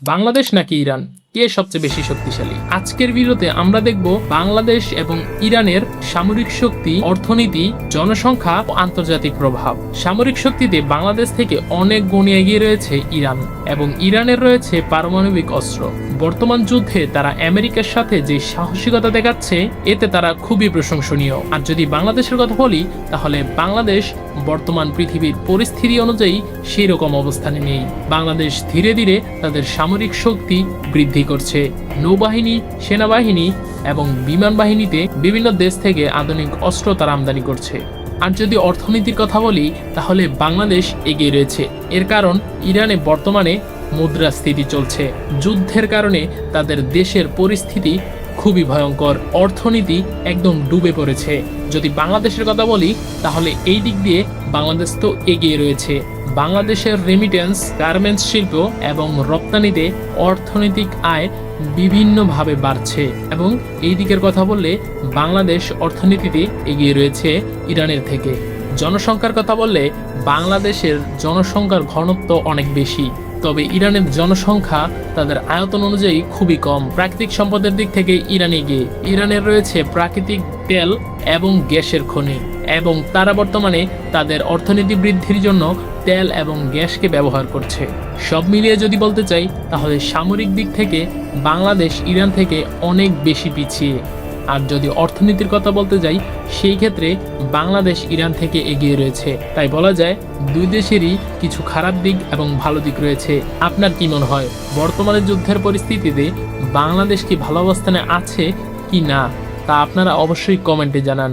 বাংলাদেশ নাকি ইরান, কে সবচেয়ে বেশি শক্তিশালী? আজকের ভিডিওতে আমরা দেখব বাংলাদেশ এবং ইরানের সামরিক শক্তি, অর্থনীতি, জনসংখ্যা ও আন্তর্জাতিক প্রভাব। সামরিক শক্তিতে বাংলাদেশ থেকে অনেক গুণে এগিয়ে রয়েছে ইরান, এবং ইরানের রয়েছে পারমাণবিক অস্ত্র। বর্তমান যুদ্ধে তারা আমেরিকার সাথে যে সাহসিকতা দেখাচ্ছে, এতে তারা খুবই প্রশংসনীয়। আর যদি বাংলাদেশের কথা বলি, তাহলে বাংলাদেশ বর্তমান পৃথিবীর পরিস্থিতি অনুযায়ী সেই রকম অবস্থানে নেই। বাংলাদেশ ধীরে ধীরে তাদের সামরিক শক্তি বৃদ্ধি করছে। নৌবাহিনী, সেনাবাহিনী এবং বিমান বাহিনীতে বিভিন্ন দেশ থেকে আধুনিক অস্ত্র তারা আমদানি করছে। আর যদি অর্থনীতির কথা বলি, তাহলে বাংলাদেশ এগিয়ে রয়েছে। এর কারণ ইরানে বর্তমানে মুদ্রাস্ফীতি চলছে। যুদ্ধের কারণে তাদের দেশের পরিস্থিতি খুবই ভয়ঙ্কর, অর্থনীতি একদম ডুবে পড়েছে। যদি বাংলাদেশের কথা বলি, তাহলে এই দিক দিয়ে বাংলাদেশ তো এগিয়ে রয়েছে। বাংলাদেশের রেমিটেন্স, গার্মেন্টস শিল্প এবং রপ্তানিতে অর্থনৈতিক আয় বিভিন্নভাবে বাড়ছে। এবং এই দিকের কথা বললে বাংলাদেশ অর্থনীতিতে এগিয়ে রয়েছে ইরানের থেকে। জনসংখ্যার কথা বললে বাংলাদেশের জনসংখ্যার ঘনত্ব অনেক বেশি, তবে ইরানের জনসংখ্যা তাদের আয়তন অনুযায়ী খুবই কম। প্রাকৃতিক সম্পদের দিক থেকে ইরান এগিয়ে। ইরানের রয়েছে প্রাকৃতিক তেল এবং গ্যাসের খনি, এবং তারা বর্তমানে তাদের অর্থনীতি বৃদ্ধির জন্য তেল এবং গ্যাসকে ব্যবহার করছে। সব মিলিয়ে যদি বলতে চাই, তাহলে সামরিক দিক থেকে বাংলাদেশ ইরান থেকে অনেক বেশি পিছিয়ে। আর যদি অর্থনীতির কথা বলতে যাই, সেই ক্ষেত্রে বাংলাদেশ ইরান থেকে এগিয়ে রয়েছে। তাই বলা যায় দুই দেশেরই কিছু খারাপ দিক এবং ভালো দিক রয়েছে। আপনার কি মনে হয়, বর্তমানে যুদ্ধের পরিস্থিতিতে বাংলাদেশ কি ভালো অবস্থানে আছে কি না, তা আপনারা অবশ্যই কমেন্টে জানান।